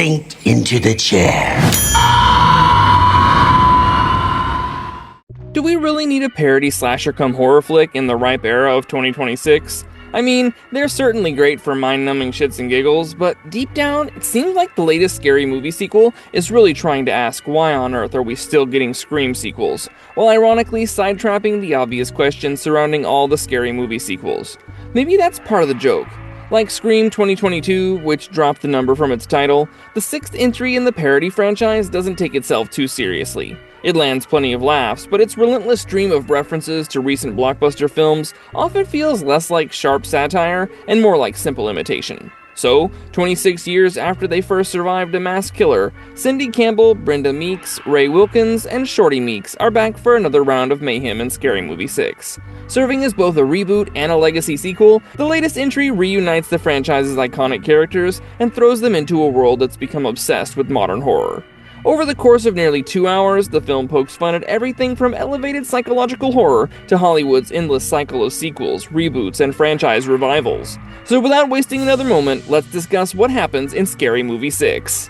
Sink into the chair. Do we really need a parody slasher come horror flick in the ripe era of 2026? I mean, they're certainly great for mind-numbing shits and giggles, but deep down, it seems like the latest Scary Movie sequel is really trying to ask why on earth are we still getting Scream sequels, while ironically sidetrapping the obvious questions surrounding all the Scary Movie sequels. Maybe that's part of the joke. Like Scream 2022, which dropped the number from its title, the sixth entry in the parody franchise doesn't take itself too seriously. It lands plenty of laughs, but its relentless stream of references to recent blockbuster films often feels less like sharp satire and more like simple imitation. So, 26 years after they first survived a mass killer, Cindy Campbell, Brenda Meeks, Ray Wilkins, and Shorty Meeks are back for another round of mayhem in Scary Movie 6. Serving as both a reboot and a legacy sequel, the latest entry reunites the franchise's iconic characters and throws them into a world that's become obsessed with modern horror. Over the course of nearly 2 hours, the film pokes fun at everything from elevated psychological horror to Hollywood's endless cycle of sequels, reboots, and franchise revivals. So without wasting another moment, let's discuss what happens in Scary Movie 6.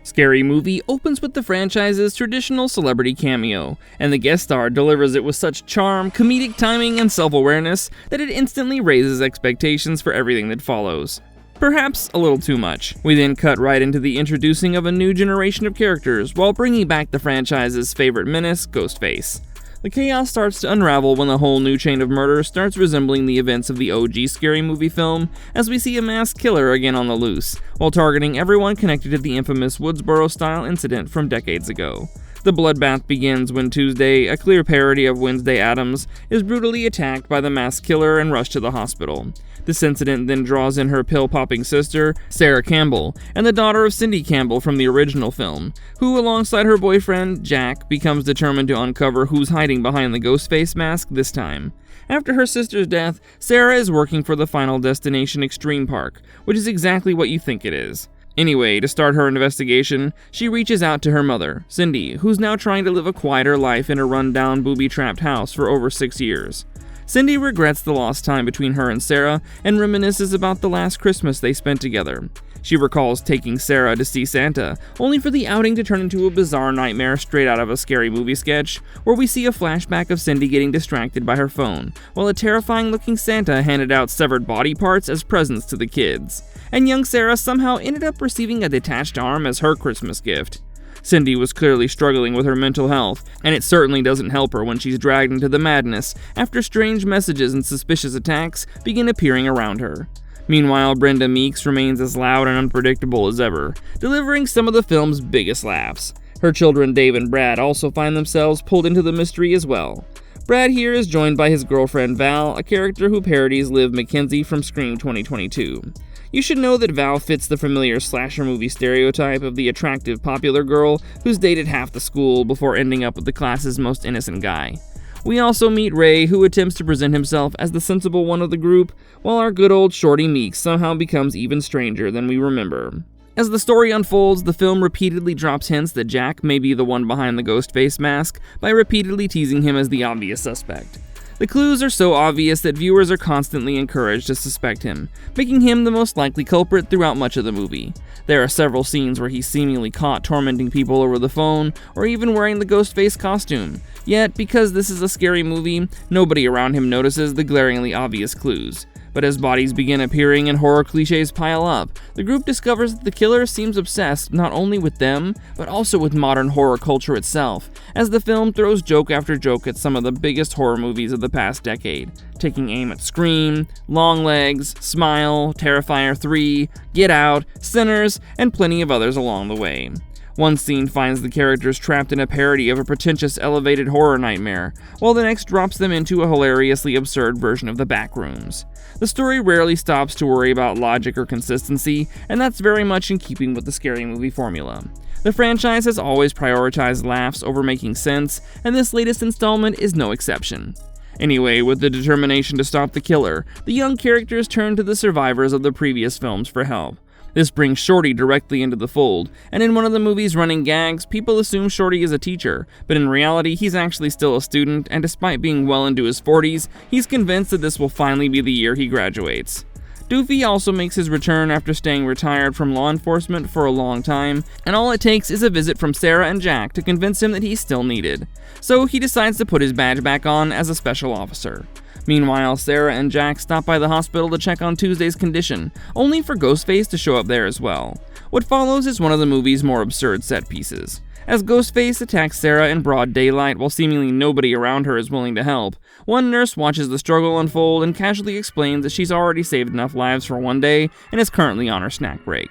Scary Movie opens with the franchise's traditional celebrity cameo, and the guest star delivers it with such charm, comedic timing, and self-awareness that it instantly raises expectations for everything that follows. Perhaps a little too much. We then cut right into the introducing of a new generation of characters while bringing back the franchise's favorite menace, Ghostface. The chaos starts to unravel when the whole new chain of murder starts resembling the events of the OG Scary Movie film, as we see a masked killer again on the loose, while targeting everyone connected to the infamous Woodsboro-style incident from decades ago. The bloodbath begins when Tuesday, a clear parody of Wednesday Addams, is brutally attacked by the masked killer and rushed to the hospital. This incident then draws in her pill-popping sister, Sarah Campbell, and the daughter of Cindy Campbell from the original film, who, alongside her boyfriend, Jack, becomes determined to uncover who's hiding behind the Ghostface mask this time. After her sister's death, Sarah is working for the Final Destination Extreme Park, which is exactly what you think it is. Anyway, to start her investigation, she reaches out to her mother, Cindy, who's now trying to live a quieter life in a run-down, booby-trapped house for over 6 years. Cindy regrets the lost time between her and Sarah and reminisces about the last Christmas they spent together. She recalls taking Sarah to see Santa, only for the outing to turn into a bizarre nightmare straight out of a Scary Movie sketch, where we see a flashback of Cindy getting distracted by her phone, while a terrifying-looking Santa handed out severed body parts as presents to the kids. And young Sarah somehow ended up receiving a detached arm as her Christmas gift. Cindy was clearly struggling with her mental health, and it certainly doesn't help her when she's dragged into the madness after strange messages and suspicious attacks begin appearing around her. Meanwhile, Brenda Meeks remains as loud and unpredictable as ever, delivering some of the film's biggest laughs. Her children Dave and Brad also find themselves pulled into the mystery as well. Brad here is joined by his girlfriend Val, a character who parodies Liv McKenzie from Scream 2022. You should know that Val fits the familiar slasher movie stereotype of the attractive popular girl who's dated half the school before ending up with the class's most innocent guy. We also meet Ray, who attempts to present himself as the sensible one of the group, while our good old Shorty Meeks somehow becomes even stranger than we remember. As the story unfolds, the film repeatedly drops hints that Jack may be the one behind the Ghostface mask by repeatedly teasing him as the obvious suspect. The clues are so obvious that viewers are constantly encouraged to suspect him, making him the most likely culprit throughout much of the movie. There are several scenes where he's seemingly caught tormenting people over the phone, or even wearing the Ghostface costume. Yet, because this is a scary movie, nobody around him notices the glaringly obvious clues. But as bodies begin appearing and horror cliches pile up, the group discovers that the killer seems obsessed not only with them, but also with modern horror culture itself, as the film throws joke after joke at some of the biggest horror movies of the past decade, taking aim at Scream, Longlegs, Smile, Terrifier 3, Get Out, Sinners, and plenty of others along the way. One scene finds the characters trapped in a parody of a pretentious elevated horror nightmare, while the next drops them into a hilariously absurd version of the Backrooms. The story rarely stops to worry about logic or consistency, and that's very much in keeping with the Scary Movie formula. The franchise has always prioritized laughs over making sense, and this latest installment is no exception. Anyway, with the determination to stop the killer, the young characters turn to the survivors of the previous films for help. This brings Shorty directly into the fold, and in one of the movie's running gags, people assume Shorty is a teacher, but in reality he's actually still a student, and despite being well into his 40s, he's convinced that this will finally be the year he graduates. Doofy also makes his return after staying retired from law enforcement for a long time, and all it takes is a visit from Sarah and Jack to convince him that he's still needed. So he decides to put his badge back on as a special officer. Meanwhile, Sarah and Jack stop by the hospital to check on Tuesday's condition, only for Ghostface to show up there as well. What follows is one of the movie's more absurd set pieces. As Ghostface attacks Sarah in broad daylight while seemingly nobody around her is willing to help, one nurse watches the struggle unfold and casually explains that she's already saved enough lives for one day and is currently on her snack break.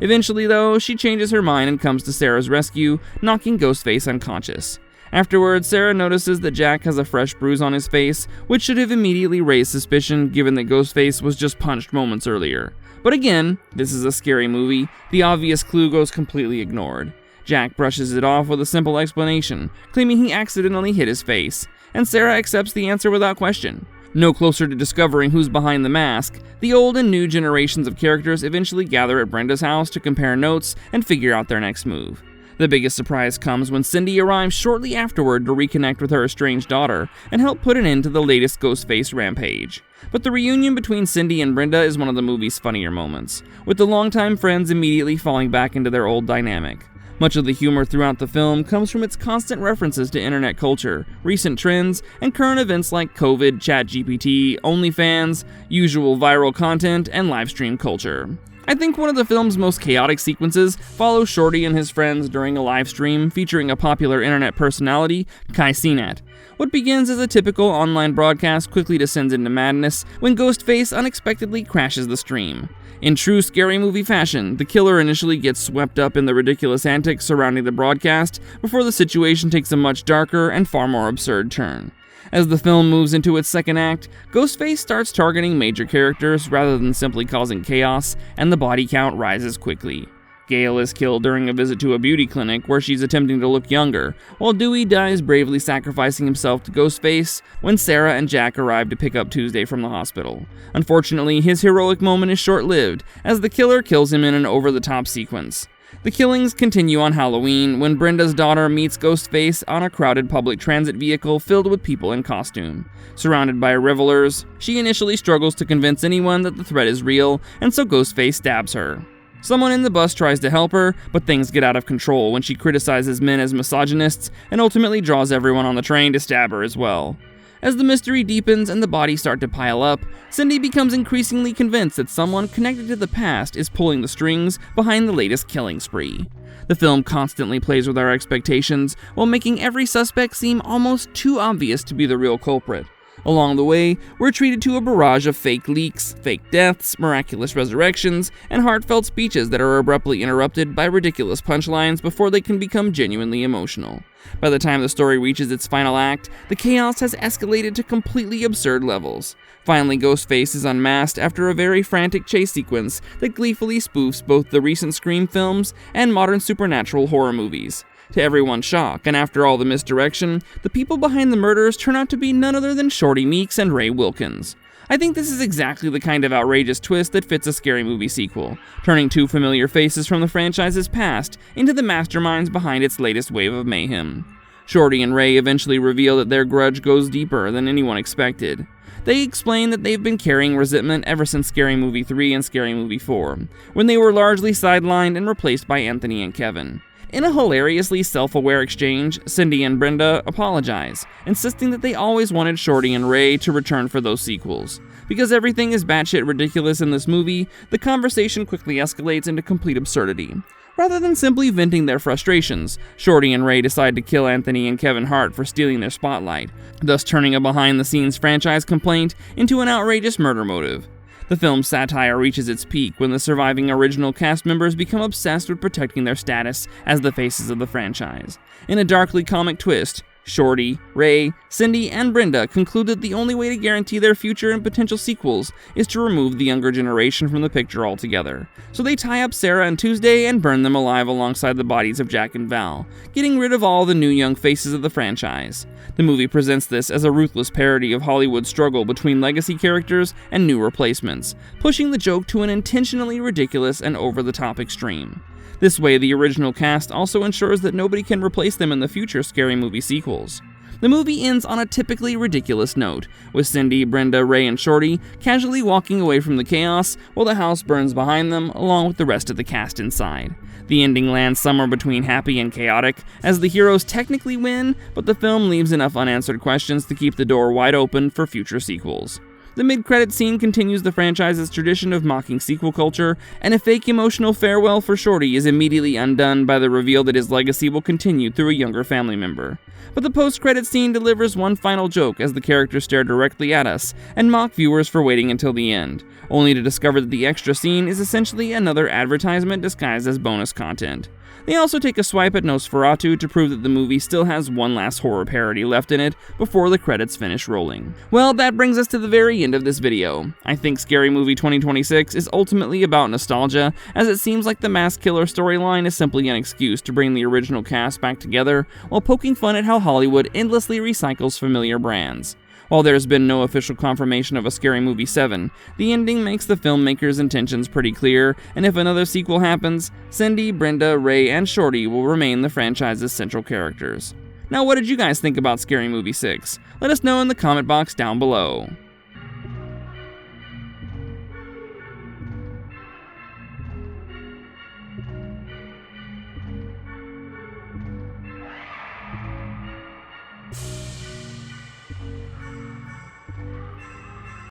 Eventually, though, she changes her mind and comes to Sarah's rescue, knocking Ghostface unconscious. Afterwards, Sarah notices that Jack has a fresh bruise on his face, which should have immediately raised suspicion given that Ghostface was just punched moments earlier. But again, this is a scary movie, the obvious clue goes completely ignored. Jack brushes it off with a simple explanation, claiming he accidentally hit his face, and Sarah accepts the answer without question. No closer to discovering who's behind the mask, the old and new generations of characters eventually gather at Brenda's house to compare notes and figure out their next move. The biggest surprise comes when Cindy arrives shortly afterward to reconnect with her estranged daughter and help put an end to the latest Ghostface rampage. But the reunion between Cindy and Brenda is one of the movie's funnier moments, with the longtime friends immediately falling back into their old dynamic. Much of the humor throughout the film comes from its constant references to internet culture, recent trends, and current events like COVID, ChatGPT, OnlyFans, usual viral content, and livestream culture. I think one of the film's most chaotic sequences follows Shorty and his friends during a live stream featuring a popular internet personality, Kai Cenat. What begins as a typical online broadcast quickly descends into madness when Ghostface unexpectedly crashes the stream. In true scary movie fashion, the killer initially gets swept up in the ridiculous antics surrounding the broadcast before the situation takes a much darker and far more absurd turn. As the film moves into its second act, Ghostface starts targeting major characters rather than simply causing chaos, and the body count rises quickly. Gail is killed during a visit to a beauty clinic where she's attempting to look younger, while Dewey dies bravely sacrificing himself to Ghostface when Sarah and Jack arrive to pick up Tuesday from the hospital. Unfortunately, his heroic moment is short-lived, as the killer kills him in an over-the-top sequence. The killings continue on Halloween when Brenda's daughter meets Ghostface on a crowded public transit vehicle filled with people in costume. Surrounded by revelers, she initially struggles to convince anyone that the threat is real, and so Ghostface stabs her. Someone in the bus tries to help her, but things get out of control when she criticizes men as misogynists and ultimately draws everyone on the train to stab her as well. As the mystery deepens and the bodies start to pile up, Cindy becomes increasingly convinced that someone connected to the past is pulling the strings behind the latest killing spree. The film constantly plays with our expectations while making every suspect seem almost too obvious to be the real culprit. Along the way, we're treated to a barrage of fake leaks, fake deaths, miraculous resurrections, and heartfelt speeches that are abruptly interrupted by ridiculous punchlines before they can become genuinely emotional. By the time the story reaches its final act, the chaos has escalated to completely absurd levels. Finally, Ghostface is unmasked after a very frantic chase sequence that gleefully spoofs both the recent Scream films and modern supernatural horror movies. To everyone's shock, and after all the misdirection, the people behind the murders turn out to be none other than Shorty Meeks and Wilkins. I think this is exactly the kind of outrageous twist that fits a scary movie sequel, turning two familiar faces from the franchise's past into the masterminds behind its latest wave of mayhem. Shorty and Ray eventually reveal that their grudge goes deeper than anyone expected. They explain that they've been carrying resentment ever since Scary Movie 3 and Scary Movie 4, when they were largely sidelined and replaced by Anthony and Kevin. In a hilariously self-aware exchange, Cindy and Brenda apologize, insisting that they always wanted Shorty and Ray to return for those sequels. Because everything is batshit ridiculous in this movie, the conversation quickly escalates into complete absurdity. Rather than simply venting their frustrations, Shorty and Ray decide to kill Anthony and Kevin Hart for stealing their spotlight, thus turning a behind-the-scenes franchise complaint into an outrageous murder motive. The film's satire reaches its peak when the surviving original cast members become obsessed with protecting their status as the faces of the franchise. In a darkly comic twist, Shorty, Ray, Cindy, and Brenda conclude that the only way to guarantee their future and potential sequels is to remove the younger generation from the picture altogether. So they tie up Sarah and Tuesday and burn them alive alongside the bodies of Jack and Val, getting rid of all the new young faces of the franchise. The movie presents this as a ruthless parody of Hollywood's struggle between legacy characters and new replacements, pushing the joke to an intentionally ridiculous and over-the-top extreme. This way, the original cast also ensures that nobody can replace them in the future Scary Movie sequels. The movie ends on a typically ridiculous note, with Cindy, Brenda, Ray, and Shorty casually walking away from the chaos while the house burns behind them along with the rest of the cast inside. The ending lands somewhere between happy and chaotic, as the heroes technically win, but the film leaves enough unanswered questions to keep the door wide open for future sequels. The mid-credit scene continues the franchise's tradition of mocking sequel culture, and a fake emotional farewell for Shorty is immediately undone by the reveal that his legacy will continue through a younger family member. But the post-credit scene delivers one final joke as the characters stare directly at us and mock viewers for waiting until the end, only to discover that the extra scene is essentially another advertisement disguised as bonus content. They also take a swipe at Nosferatu to prove that the movie still has one last horror parody left in it before the credits finish rolling. Well, that brings us to the very end of this video. I think Scary Movie 2026 is ultimately about nostalgia, as it seems like the mass killer storyline is simply an excuse to bring the original cast back together while poking fun at how Hollywood endlessly recycles familiar brands. While there's been no official confirmation of a Scary Movie 7, the ending makes the filmmakers' intentions pretty clear, and if another sequel happens, Cindy, Brenda, Ray, and Shorty will remain the franchise's central characters. Now, what did you guys think about Scary Movie 6? Let us know in the comment box down below.